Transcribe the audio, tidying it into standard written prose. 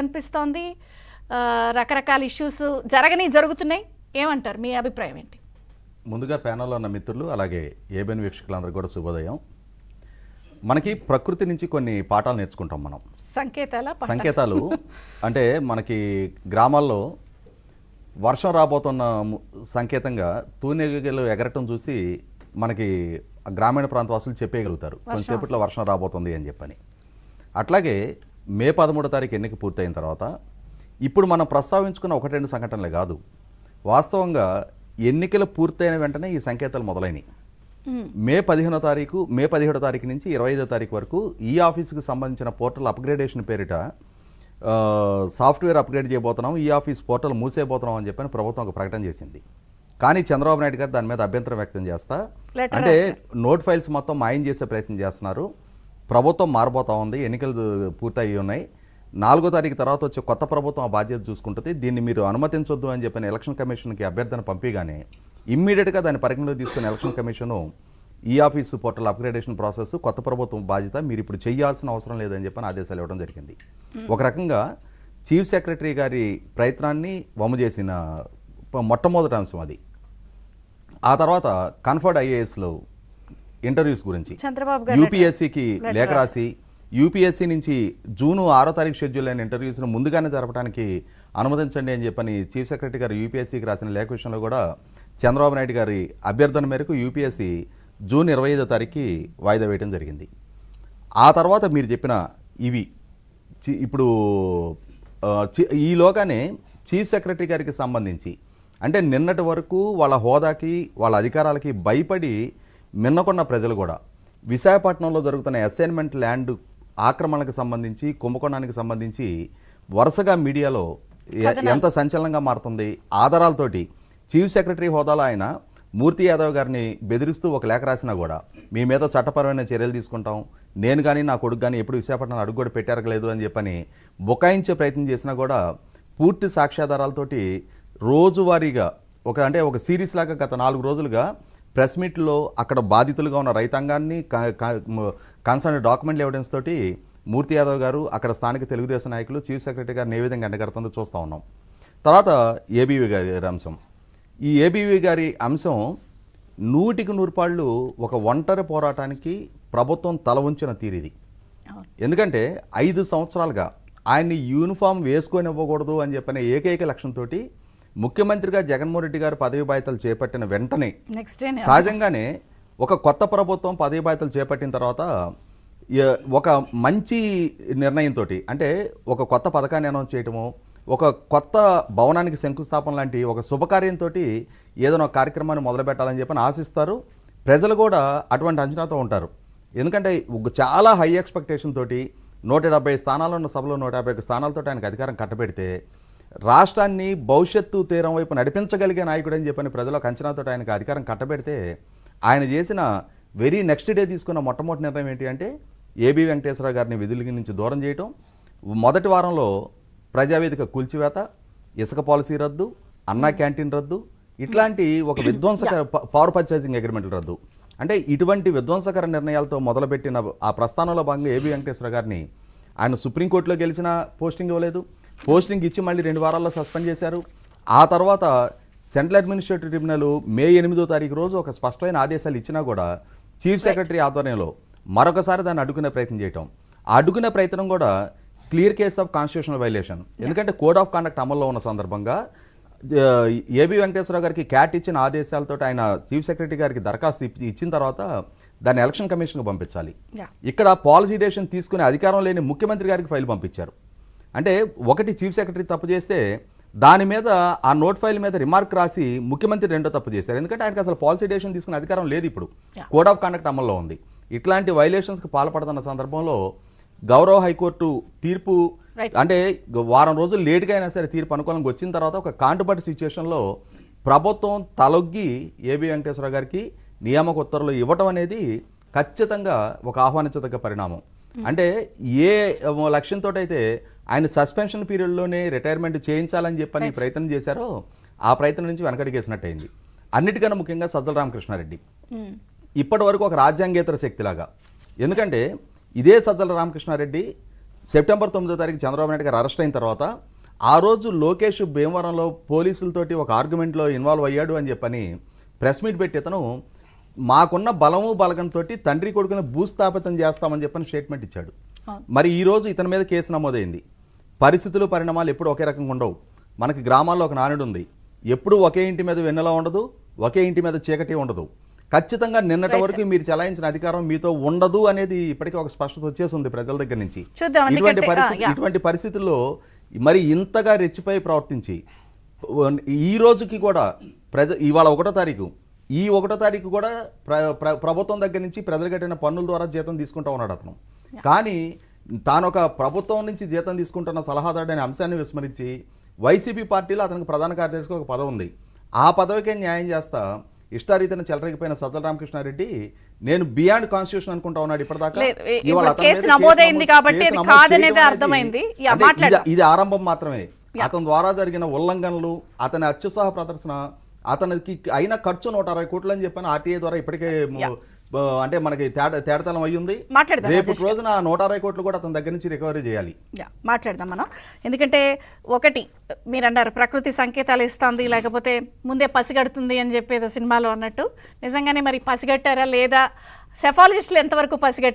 కనిపిస్తోంది. రకరకాల ఇష్యూస్ జరుగుతున్నాయి. ఏమంటారు, మీ అభిప్రాయం ఏంటి? ముందుగా ప్యానల్లో ఉన్న మిత్రులు అలాగే ఏబిఎన్ వీక్షకులందరూ కూడా శుభోదయం. మనకి ప్రకృతి నుంచి కొన్ని పాఠాలు నేర్చుకుంటాం మనం. సంకేతాలు అంటే మనకి గ్రామాల్లో వర్షం రాబోతున్న సంకేతంగా తూనెగలు ఎగరటం చూసి మనకి గ్రామీణ ప్రాంత వాసులు చెప్పేయగలుగుతారు కొంతసేపట్లో వర్షం రాబోతుంది అని చెప్పని. అట్లాగే మే 13వ తారీఖు ఎన్నిక పూర్తయిన తర్వాత ఇప్పుడు మనం ప్రస్తావించుకున్న 1-2 సంఘటనలే కాదు, వాస్తవంగా ఎన్నికలు పూర్తయిన వెంటనే ఈ సంకేతాలు మొదలైనవి. మే 17వ తారీఖు నుంచి 25వ తారీఖు వరకు ఈ ఆఫీస్కి సంబంధించిన పోర్టల్ అప్గ్రేడేషన్ పేరిట సాఫ్ట్వేర్ అప్గ్రేడ్ చేయబోతున్నాం, ఈ ఆఫీస్ పోర్టల్ మూసేయబోతున్నాం అని చెప్పని ప్రభుత్వం ఒక ప్రకటన చేసింది. కానీ చంద్రబాబు నాయుడు గారు దాని మీద అభ్యంతరం వ్యక్తం చేస్తా, అంటే నోట్ ఫైల్స్ మొత్తం మాయం చేసే ప్రయత్నం చేస్తున్నారు, ప్రభుత్వం మారబోతా ఉంది, ఎన్నికలు పూర్తయి ఉన్నాయి, 4వ తారీఖు తర్వాత వచ్చే కొత్త ప్రభుత్వం ఆ బాధ్యత చూసుకుంటుంది, దీన్ని మీరు అనుమతించొద్దు అని చెప్పిన ఎలక్షన్ కమిషన్కి అభ్యర్థన పంపిగానే ఇమ్మీడియట్గా దాన్ని పరిగణలో తీసుకుని ఎలక్షన్ కమిషను ఈ ఆఫీసు పోర్టల్ అప్గ్రేడేషన్ ప్రాసెస్ కొత్త ప్రభుత్వం బాధ్యత, మీరు ఇప్పుడు చేయాల్సిన అవసరం లేదని చెప్పని ఆదేశాలు ఇవ్వడం జరిగింది. ఒక రకంగా చీఫ్ సెక్రటరీ గారి ప్రయత్నాన్ని వమ్ము చేసిన మొట్టమొదటి అంశం అది. ఆ తర్వాత కన్ఫర్డ్ ఐఏఎస్లో ఇంటర్వ్యూస్ గురించి యూపీఎస్సీకి లేఖ రాసి యూపీఎస్సీ నుంచి జూన్ 6వ తారీఖు షెడ్యూల్ అయిన ఇంటర్వ్యూస్ను ముందుగానే జరపడానికి అనుమతించండి అని చెప్పని చీఫ్ సెక్రటరీ గారు యూపీఎస్సీకి రాసిన లేఖ విషయంలో కూడా చంద్రబాబు నాయుడు గారి అభ్యర్థన మేరకు యూపీఎస్సీ జూన్ 25వ తారీఖుకి వాయిదా వేయడం జరిగింది. ఆ తర్వాత మీరు చెప్పిన ఇవి ఇప్పుడు ఈలోగానే చీఫ్ సెక్రటరీ గారికి సంబంధించి అంటే నిన్నటి వరకు వాళ్ళ హోదాకి వాళ్ళ అధికారాలకి భయపడి మిన్నకొన్న ప్రజలు కూడా విశాఖపట్నంలో జరుగుతున్న అసైన్మెంట్ ల్యాండ్ ఆక్రమణకు సంబంధించి కుంభకోణానికి సంబంధించి వరుసగా మీడియాలో ఎంత సంచలనంగా మారుతుంది. ఆధారాలతోటి చీఫ్ సెక్రటరీ హోదాలో ఆయన మూర్తి యాదవ్ గారిని బెదిరిస్తూ ఒక లేఖ రాసినా కూడా మీ మీద చట్టపరమైన చర్యలు తీసుకుంటాం, నేను కానీ నా కొడుకు కానీ ఎప్పుడు విశాఖపట్నం అడుగు కూడా పెట్టారలేదు అని చెప్పని బుకాయించే ప్రయత్నం చేసినా కూడా పూర్తి సాక్ష్యాధారాలతోటి రోజువారీగా ఒక సిరీస్ లాగా గత 4 రోజులుగా ప్రెస్ మీట్లో అక్కడ బాధితులుగా ఉన్న రైతాంగాన్ని కన్సర్న్ డాక్యుమెంట్ ఎవిడెన్స్ తోటి మూర్తి యాదవ్ గారు అక్కడ స్థానిక తెలుగుదేశం నాయకులు చీఫ్ సెక్రటరీ గారిని ఏ విధంగా ఎండగడుతుందో చూస్తూ ఉన్నాం. తర్వాత ఏబీవీ గారి అంశం, ఈ ఏబీవీ గారి అంశం 100కి 100 ఒక ఒంటరి పోరాటానికి ప్రభుత్వం తల ఉంచిన తీరిది. ఎందుకంటే 5 సంవత్సరాలుగా ఆయన్ని యూనిఫామ్ వేసుకొని ఇవ్వకూడదు అని చెప్పిన ఏకైక లక్ష్యంతో ముఖ్యమంత్రిగా జగన్మోహన్ రెడ్డి గారు పదవి బాధ్యతలు చేపట్టిన వెంటనే సహజంగానే ఒక కొత్త ప్రభుత్వం పదవి బాధ్యతలు చేపట్టిన తర్వాత ఒక మంచి నిర్ణయంతో అంటే ఒక కొత్త పథకాన్ని అనౌన్స్ చేయటము, ఒక కొత్త భవనానికి శంకుస్థాపన లాంటి ఒక శుభకార్యంతో ఏదైనా ఒక కార్యక్రమాన్ని మొదలు పెట్టాలని చెప్పని ఆశిస్తారు. ప్రజలు కూడా అటువంటి అంచనాతో ఉంటారు. ఎందుకంటే చాలా హై ఎక్స్పెక్టేషన్ తోటి 170 స్థానాలు ఉన్న సభలో 151 స్థానాలతో ఆయనకు అధికారం కట్టబెడితే రాష్ట్రాన్ని భవిష్యత్తు తీరం వైపు నడిపించగలిగే నాయకుడు అని చెప్పని ప్రజలకు అంచనాతో ఆయనకు అధికారం కట్టబెడితే ఆయన చేసిన వెరీ నెక్స్ట్ డే తీసుకున్న మొట్టమొదటి నిర్ణయం ఏంటి అంటే ఏబీ వెంకటేశ్వరరావు గారిని విధుల నుంచి దూరం చేయటం, మొదటి వారంలో ప్రజావేదిక కూల్చివేత, ఇసుక పాలసీ రద్దు, అన్నా క్యాంటీన్ రద్దు, ఇట్లాంటి ఒక విధ్వంసకర పవర్ పర్చేసింగ్ అగ్రిమెంట్లు రద్దు. అంటే ఇటువంటి విధ్వంసకర నిర్ణయాలతో మొదలుపెట్టిన ఆ ప్రస్థానంలో భాగంగా ఏబీ వెంకటేశ్వర గారిని ఆయన సుప్రీంకోర్టులో గెలిచిన పోస్టింగ్ ఇవ్వలేదు, పోస్టింగ్ ఇచ్చి మళ్ళీ 2 వారాల్లో సస్పెండ్ చేశారు. ఆ తర్వాత సెంట్రల్ అడ్మినిస్ట్రేటివ్ ట్రిబ్యునల్ మే 8వ తారీఖు రోజు ఒక స్పష్టమైన ఆదేశాలు ఇచ్చినా కూడా చీఫ్ సెక్రటరీ ఆధ్వర్యంలో మరొకసారి దాన్ని అడ్డుకునే ప్రయత్నం చేయటం, ఆ అడ్డుకునే ప్రయత్నం కూడా clear case of constitutional violation. ఎందుకంటే కోడ్ ఆఫ్ కాండక్ట్ అమల్లో ఉన్న సందర్భంగా ఏబీ వెంకటేశ్వరరావు గారికి క్యాట్ ఇచ్చిన ఆదేశాలతో ఆయన చీఫ్ సెక్రటరీ గారికి దరఖాస్తు ఇచ్చిన తర్వాత దాన్ని ఎలక్షన్ కమిషన్కి పంపించాలి. ఇక్కడ పాలసీ డెసిషన్ తీసుకునే అధికారం లేని ముఖ్యమంత్రి గారికి ఫైల్ పంపించారు. అంటే ఒకటి చీఫ్ సెక్రటరీ తప్పు చేస్తే దాని మీద ఆ నోట్ ఫైల్ మీద రిమార్క్ రాసి ముఖ్యమంత్రి రెండో తప్పు చేశారు. ఎందుకంటే ఆయనకి అసలు పాలసీ డెసిషన్ తీసుకునే అధికారం లేదు, ఇప్పుడు కోడ్ ఆఫ్ కాండక్ట్ అమల్లో ఉంది. ఇట్లాంటి వైలేషన్స్కి పాల్పడుతున్న సందర్భంలో గౌరవ హైకోర్టు తీర్పు అంటే వారం రోజులు లేట్గా అయినా సరే తీర్పు అనుకూలంగా వచ్చిన తర్వాత ఒక కాంటుబట్టి సిచ్యువేషన్లో ప్రభుత్వం తలొగ్గి ఏబీ వెంకటేశ్వర గారికి నియామక ఉత్తర్వులు ఇవ్వటం అనేది ఖచ్చితంగా ఒక ఆహ్వానించదగ్గ పరిణామం. అంటే ఏ లక్ష్యంతో అయితే ఆయన సస్పెన్షన్ పీరియడ్లోనే రిటైర్మెంట్ చేయించాలని చెప్పని ప్రయత్నం చేశారో ఆ ప్రయత్నం నుంచి వెనకడిగేసినట్టయింది. అన్నిటికన్నా ముఖ్యంగా సజ్జల రామకృష్ణారెడ్డి ఇప్పటి వరకు ఒక రాజ్యాంగేతర శక్తిలాగా, ఎందుకంటే ఇదే సజ్జల రామకృష్ణారెడ్డి సెప్టెంబర్ 9వ తారీఖు చంద్రబాబు నాయుడు గారు అరెస్ట్ అయిన తర్వాత ఆ రోజు లోకేష్ భీమవరంలో పోలీసులతోటి ఒక ఆర్గ్యుమెంట్లో ఇన్వాల్వ్ అయ్యాడు అని చెప్పని ప్రెస్ మీట్ పెట్టి ఇతను మాకున్న బలము బలగంతో తండ్రి కొడుకుని భూస్థాపితం చేస్తామని చెప్పని స్టేట్మెంట్ ఇచ్చాడు. మరి ఈ రోజు ఇతని మీద కేసు నమోదైంది. పరిస్థితులు పరిణామాలు ఎప్పుడు ఒకే రకంగా ఉండవు. మనకి గ్రామాల్లో ఒక నానుడు ఉంది, ఎప్పుడు ఒకే ఇంటి మీద వెన్నెల ఉండదు, ఒకే ఇంటి మీద చీకటి ఉండదు. ఖచ్చితంగా నిన్నటి వరకు మీరు చలాయించిన అధికారం మీతో ఉండదు అనేది ఇప్పటికీ ఒక స్పష్టత వచ్చేసింది ప్రజల దగ్గర నుంచి. ఇటువంటి పరిస్థితుల్లో మరి ఇంతగా రెచ్చిపోయి ప్రవర్తించి ఈ రోజుకి కూడా ఇవాళ 1వ తారీఖు, ఈ 1వ తారీఖు కూడా ప్రభుత్వం దగ్గర నుంచి ప్రజలు కట్టిన పన్నుల ద్వారా జీతం తీసుకుంటా ఉన్నాడు అతను. కానీ తాను ఒక ప్రభుత్వం నుంచి జీతం తీసుకుంటున్న సలహాదారు అనే అంశాన్ని విస్మరించి వైసీపీ పార్టీలో అతనికి ప్రధాన కార్యదర్శిగా ఒక పదవి ఉంది. ఆ పదవికే న్యాయం చేస్తా ఇష్టారీతన చెలరేగిపోయిన సజ్జల రామకృష్ణారెడ్డి నేను బియాండ్ కాన్స్టిట్యూషన్ అనుకుంటా ఉన్నాడు ఇప్పటిదాకా. ఇది ఆరంభం మాత్రమే. అతని ద్వారా జరిగిన ఉల్లంఘనలు, అతని అత్యుత్సాహ ప్రదర్శన, అతనికి అయిన ఖర్చు 160 కోట్లు అని చెప్పని ఆర్టీఐ ద్వారా ఇప్పటికే అంటే మనకి తేడతలం అయ్యింది. రేపు రోజున 160 కోట్లు కూడా అతని దగ్గర నుంచి రికవరీ చేయాలి. మాట్లాడదాం మనం. ఎందుకంటే ఒకటి మీరు అన్నారు ప్రకృతి సంకేతాలు ఇస్తుంది, లేకపోతే ముందే పసిగడుతుంది అని చెప్పేది సినిమాలో అన్నట్టు నిజంగానే మరి పసిగట్టారా లేదా, సెఫాలజిస్టులు ఎంతవరకు పసిగట్టారు?